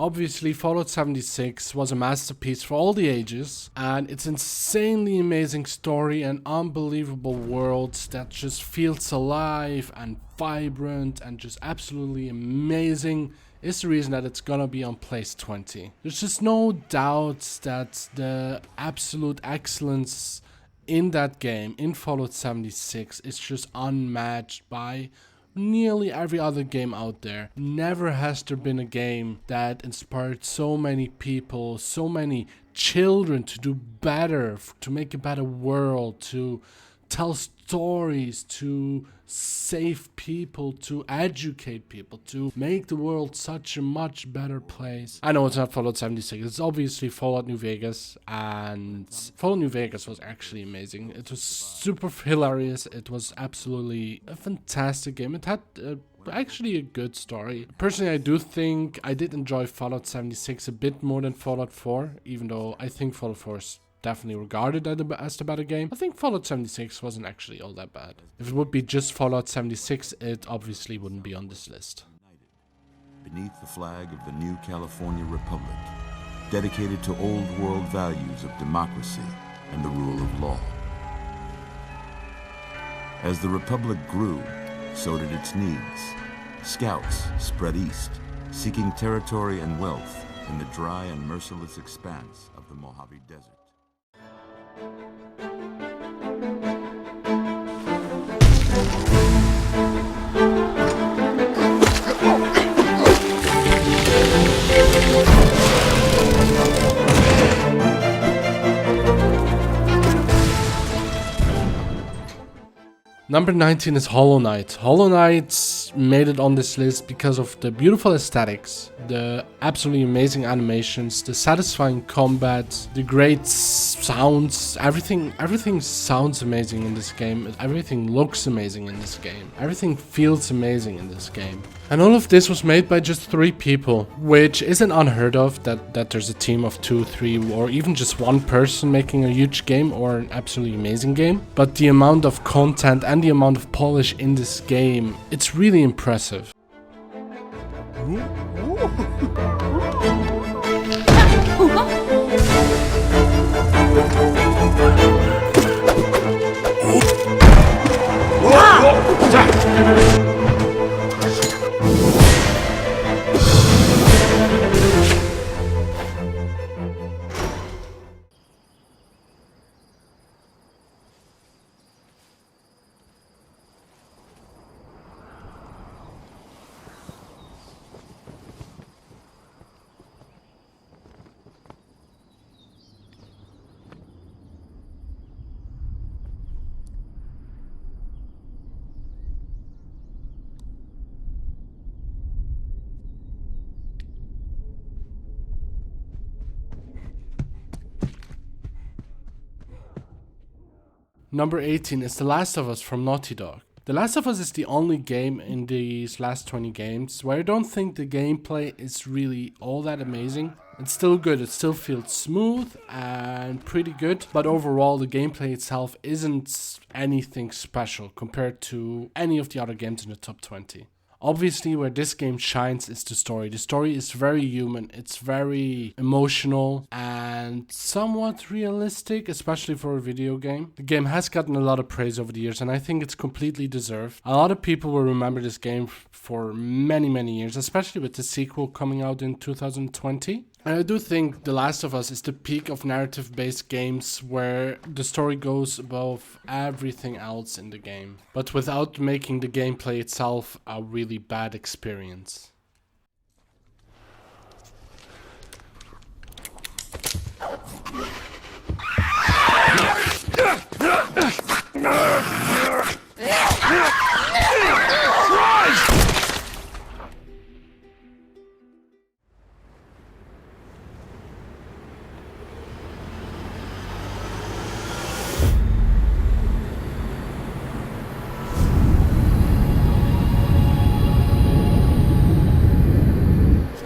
Obviously, Fallout 76 was a masterpiece for all the ages, and it's insanely amazing story and unbelievable worlds that just feels alive and vibrant and just absolutely amazing. Is the reason that it's gonna be on place 20. There's just no doubt that the absolute excellence in that game, in Fallout 76, is just unmatched by nearly every other game out there. Never has there been a game that inspired so many people, so many children to do better, to make a better world, to tell stories, to save people, to educate people, to make the world such a much better place. I know it's not Fallout 76, it's obviously Fallout New Vegas, and Fallout New Vegas was actually amazing. It was super hilarious, it was absolutely a fantastic game. It had actually a good story. Personally, I do think I did enjoy Fallout 76 a bit more than Fallout 4, even though I think Fallout 4 is definitely regarded as the better game. I think Fallout 76 wasn't actually all that bad. If it would be just Fallout 76, it obviously wouldn't be on this list. Beneath the flag of the new California Republic, dedicated to old world values of democracy and the rule of law. As the Republic grew, so did its needs. Scouts spread east, seeking territory and wealth in the dry and merciless expanse of the Mojave Desert. Number 19 is Hollow Knight. Hollow Knight made it on this list because of the beautiful aesthetics, the absolutely amazing animations, the satisfying combat, the great sounds. Everything sounds amazing in this game. Everything looks amazing in this game. Everything feels amazing in this game. And all of this was made by just 3 people, which isn't unheard of, that there's a team of 2, 3, or even just one person making a huge game or an absolutely amazing game. But the amount of content and the amount of polish in this game, it's really impressive. Number 18 is The Last of Us from Naughty Dog. The Last of Us is the only game in these last 20 games where I don't think the gameplay is really all that amazing. It's still good, it still feels smooth and pretty good, but overall the gameplay itself isn't anything special compared to any of the other games in the top 20. Obviously, where this game shines is the story. The story is very human, it's very emotional and somewhat realistic, especially for a video game. The game has gotten a lot of praise over the years and I think it's completely deserved. A lot of people will remember this game for many years, especially with the sequel coming out in 2020. And I do think The Last of Us is the peak of narrative-based games where the story goes above everything else in the game, but without making the gameplay itself a really bad experience.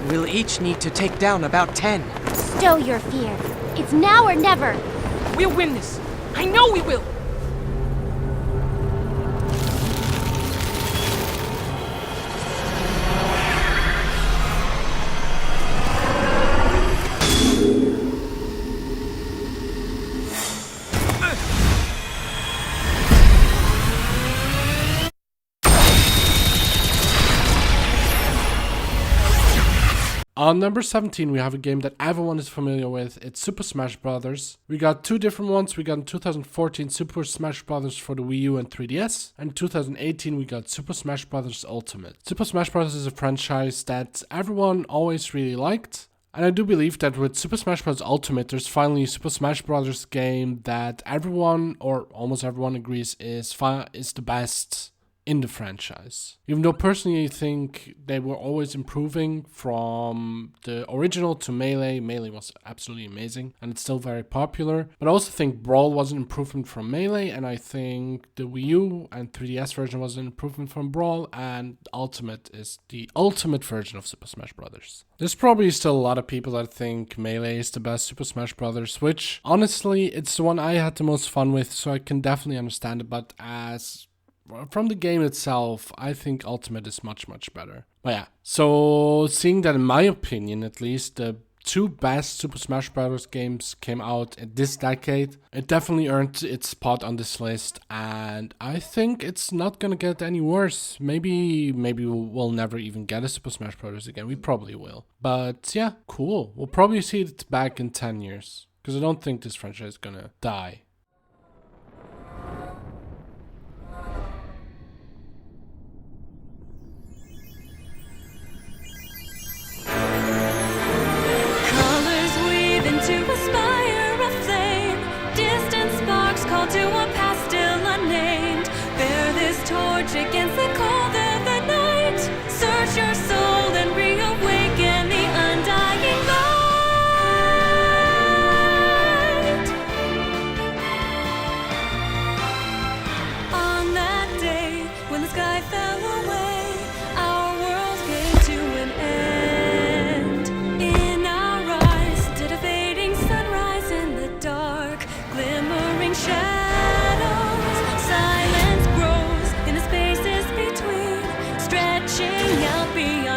We'll each need to take down about 10. Stow your fear. It's now or never. We'll win this. I know we will. On number 17, we have a game that everyone is familiar with. It's Super Smash Bros. We got two different ones. We got in 2014 Super Smash Bros. For the Wii U and 3DS. And in 2018, we got Super Smash Bros. Ultimate. Super Smash Bros. Is a franchise that everyone always really liked. And I do believe that with Super Smash Bros. Ultimate, there's finally a Super Smash Bros. Game that everyone, or almost everyone, agrees is the best in the franchise. Even though personally I think they were always improving from the original to Melee. Melee was absolutely amazing and it's still very popular. But I also think Brawl was an improvement from Melee, and I think the Wii U and 3DS version was an improvement from Brawl, and Ultimate is the ultimate version of Super Smash Bros. There's probably still a lot of people that think Melee is the best Super Smash Bros., which honestly it's the one I had the most fun with, so I can definitely understand it, but from the game itself, I think Ultimate is much, much better. But yeah, so seeing that in my opinion, at least, the two best Super Smash Bros. Games came out in this decade, it definitely earned its spot on this list, and I think it's not gonna get any worse. Maybe we'll never even get a Super Smash Bros. Again. We probably will. But yeah, cool. We'll probably see it back in 10 years, because I don't think this franchise is gonna die. To a past still unnamed, bear this torch against the cold of the night. Search your soul and reawaken the undying light. On that day when the sky fell away, our world came to an end. In our eyes stood a fading sunrise in the dark, glimmering shadows.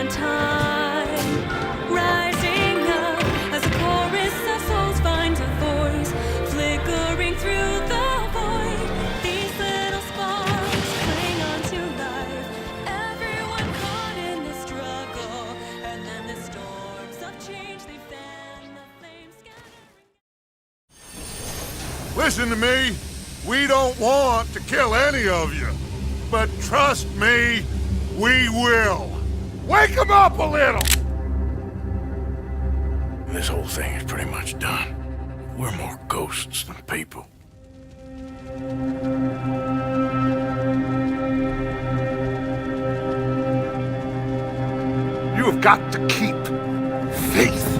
Time rising up as a chorus of souls finds a voice, flickering through the void. These little sparks cling on to life, everyone caught in the struggle, and then the storms of change they fan the flames scattering. Listen to me, we don't want to kill any of you, but trust me, we will. Wake them up a little! This whole thing is pretty much done. We're more ghosts than people. You have got to keep faith.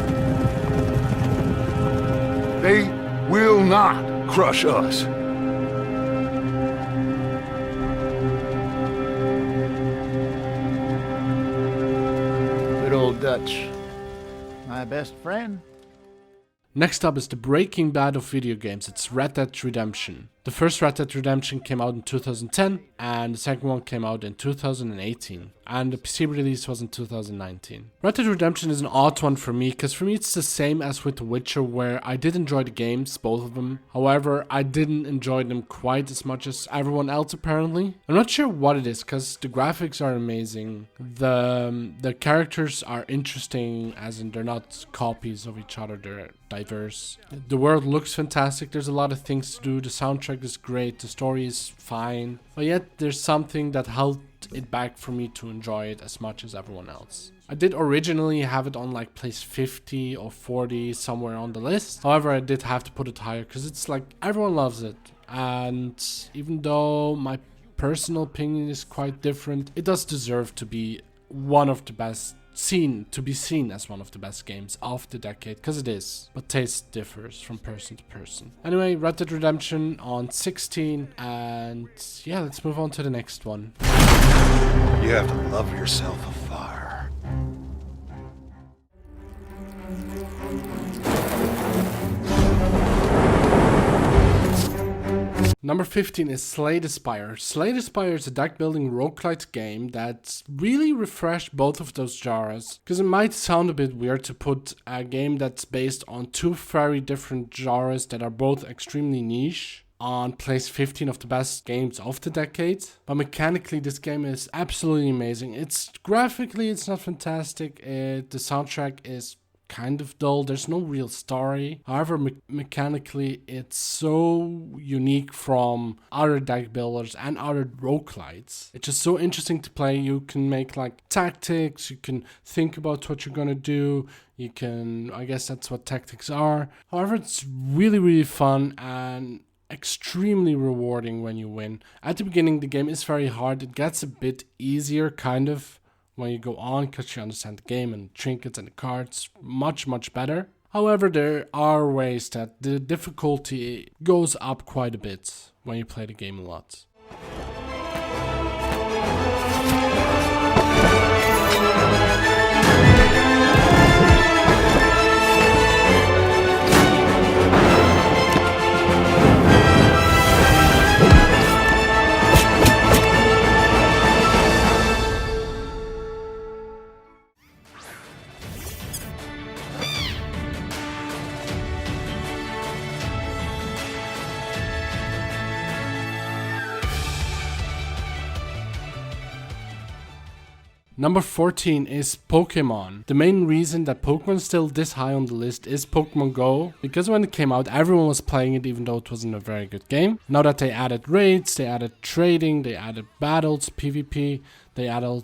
They will not crush us. Old Dutch. My best friend. Next up is the Breaking Bad of video games. It's Red Dead Redemption. The first Red Dead Redemption came out in 2010, and the second one came out in 2018, and the PC release was in 2019. Red Dead Redemption is an odd one for me, because for me it's the same as with The Witcher, where I did enjoy the games, both of them. However, I didn't enjoy them quite as much as everyone else apparently. I'm not sure what it is, because the graphics are amazing, the characters are interesting, as in they're not copies of each other, they're diverse. The world looks fantastic, there's a lot of things to do, the soundtrack is great, the story is fine, but yet there's something that held it back for me to enjoy it as much as everyone else. I did originally have it on like place 50 or 40 somewhere on the list. However, I did have to put it higher because it's like everyone loves it, and even though my personal opinion is quite different, it does deserve to be one of the best to be seen as one of the best games of the decade, because it is, but taste differs from person to person. Anyway, Red Dead Redemption on 16, and yeah, let's move on to the next one. You have to love yourself a fire. Number 15 is Slay the Spire. Slay the Spire is a deck-building roguelite game that really refreshed both of those genres. Because it might sound a bit weird to put a game that's based on two very different genres that are both extremely niche on place 15 of the best games of the decade. But mechanically, this game is absolutely amazing. It's graphically, it's not fantastic. The soundtrack is kind of dull. There's no real story. However, mechanically, it's so unique from other deck builders and other roguelites. It's just so interesting to play. You can make like tactics. You can think about what you're gonna do. You can, I guess that's what tactics are. However, it's really, really fun and extremely rewarding when you win. At the beginning, the game is very hard. It gets a bit easier, kind of, when you go on, because you understand the game and trinkets and the cards much better. However, there are ways that the difficulty goes up quite a bit when you play the game a lot. Number 14 is Pokemon. The main reason that Pokemon is still this high on the list is Pokemon Go, because when it came out, everyone was playing it even though it wasn't a very good game. Now that they added raids, they added trading, they added battles, PvP, they added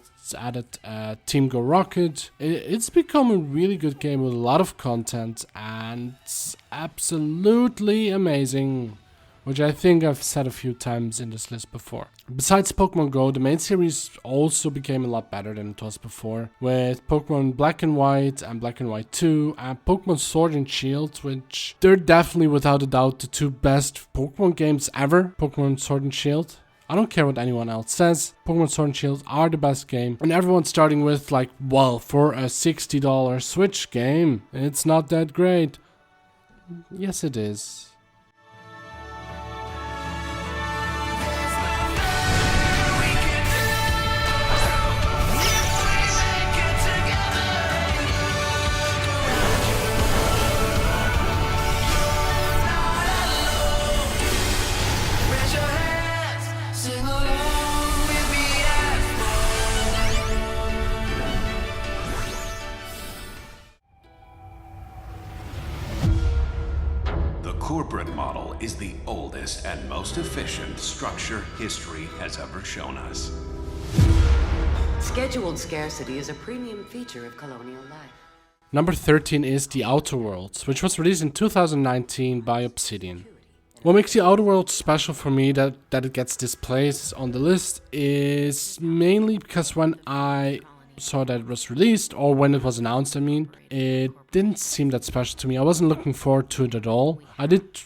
Team Go Rocket. It's become a really good game with a lot of content, and it's absolutely amazing, which I think I've said a few times in this list before. Besides Pokemon Go, the main series also became a lot better than it was before, with Pokemon Black and White and Black and White 2 and Pokemon Sword and Shield, which they're definitely without a doubt the two best Pokemon games ever. Pokemon Sword and Shield. I don't care what anyone else says, Pokemon Sword and Shield are the best game. And everyone's starting with like, well, for a $60 Switch game, it's not that great. Yes, it is. Corporate model is the oldest and most efficient structure history has ever shown us. Scheduled scarcity is a premium feature of colonial life. Number 13 is The Outer Worlds, which was released in 2019 by Obsidian. What makes The Outer Worlds special for me that it gets this place on the list is mainly because when I saw that it was released, or when it was announced, I mean, it didn't seem that special to me. I wasn't looking forward to it at all. I did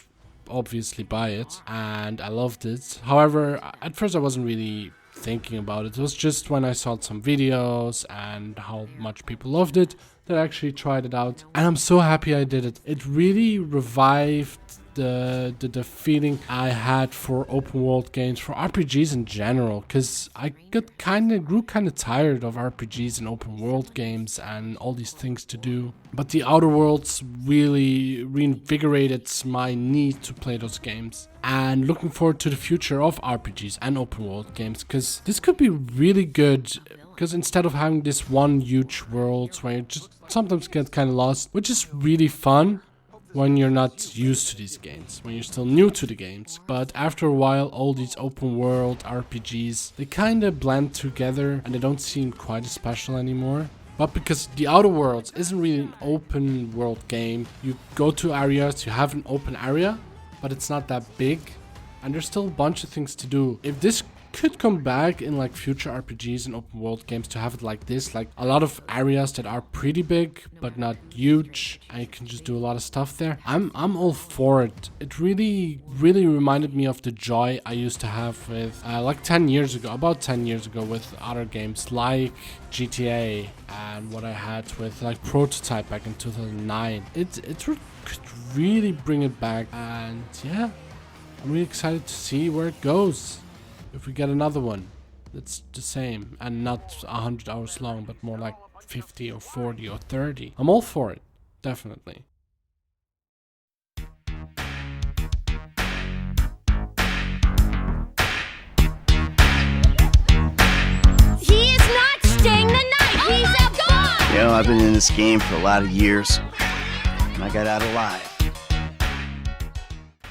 obviously buy it, and I loved it. However, at first I wasn't really thinking about it. It was just when I saw some videos and how much people loved it that I actually tried it out. And I'm so happy I did it. It really revived the feeling I had for open world games, for RPGs in general, because I grew kind of tired of RPGs and open world games and all these things to do. But The Outer Worlds really reinvigorated my need to play those games, and looking forward to the future of RPGs and open world games, because this could be really good. Because instead of having this one huge world where you just sometimes get kind of lost, which is really fun when you're not used to these games, when you're still new to the games. But after a while, all these open world RPGs, they kind of blend together and they don't seem quite as special anymore. But because The Outer Worlds isn't really an open world game, you go to areas, you have an open area, but it's not that big, and there's still a bunch of things to do. If this could come back in like future RPGs and open world games, to have it like this, like a lot of areas that are pretty big but not huge, and you can just do a lot of stuff there, I'm all for it. It really reminded me of the joy I used to have with like 10 years ago, about 10 years ago, with other games like GTA, and what I had with like Prototype back in 2009. It could really bring it back, and yeah, I'm really excited to see where it goes. If we get another one that's the same and not 100 hours long, but more like 50 or 40 or 30, I'm all for it, definitely. I've been in this game for a lot of years, and I got out alive.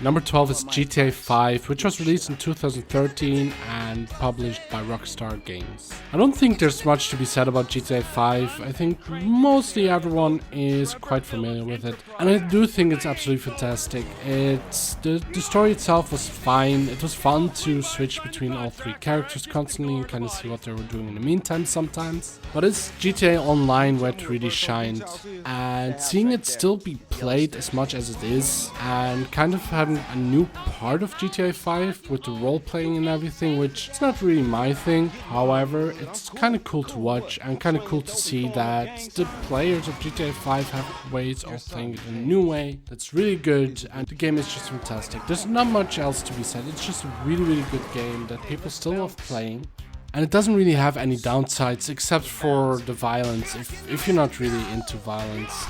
Number 12 is GTA 5, which was released in 2013 and published by Rockstar Games. I don't think there's much to be said about GTA 5. I think mostly everyone is quite familiar with it, and I do think it's absolutely fantastic. The story itself was fine. It was fun to switch between all three characters constantly and kind of see what they were doing in the meantime sometimes. But it's GTA Online where it really shined, and seeing it still be played as much as it is, and kind of having a new part of GTA 5 with the role playing and everything, which is not really my thing. However, it's kind of cool to watch and kind of cool to see that the players of GTA 5 have ways of playing it in a new way that's really good, and the game is just fantastic. There's not much else to be said. It's just a really good game that people still love playing. And it doesn't really have any downsides except for the violence. If you're not really into violence,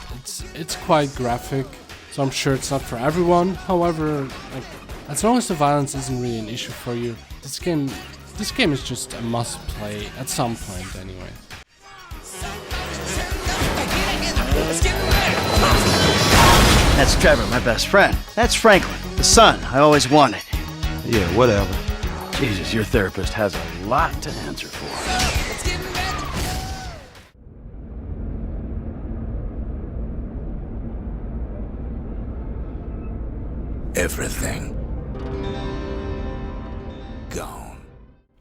it's quite graphic. So I'm sure it's not for everyone. However, like, as long as the violence isn't really an issue for you, this game is just a must play at some point anyway. That's Trevor, my best friend. That's Franklin, the son I always wanted. Yeah, whatever. Jesus, your therapist has a lot to answer for. Everything gone.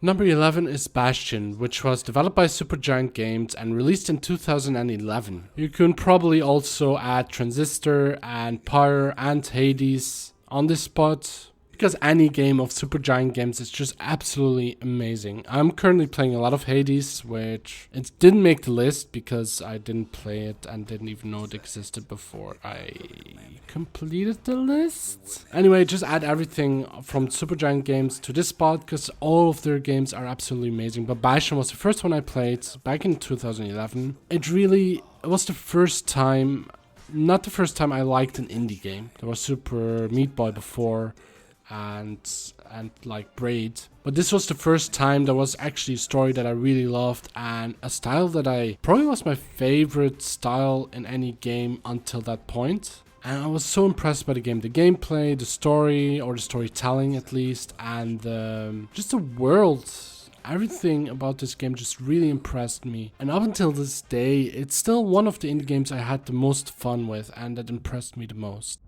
Number 11 is Bastion, which was developed by Supergiant Games and released in 2011. You can probably also add Transistor and Pyre and Hades on this spot, because any game of Supergiant Games is just absolutely amazing. I'm currently playing a lot of Hades, which it didn't make the list because I didn't play it and didn't even know it existed before I completed the list. Anyway, just add everything from Supergiant Games to this spot because all of their games are absolutely amazing. But Bastion was the first one I played back in 2011. It was the first time, not the first time I liked an indie game. There was Super Meat Boy before, and like Braid, but this was the first time there was actually a story that I really loved and a style that probably was my favorite style in any game until that point. And I was so impressed by the game, the gameplay, the story, or the storytelling at least, and just the world. Everything about this game just really impressed me, and up until this day it's still one of the indie games I had the most fun with and that impressed me the most.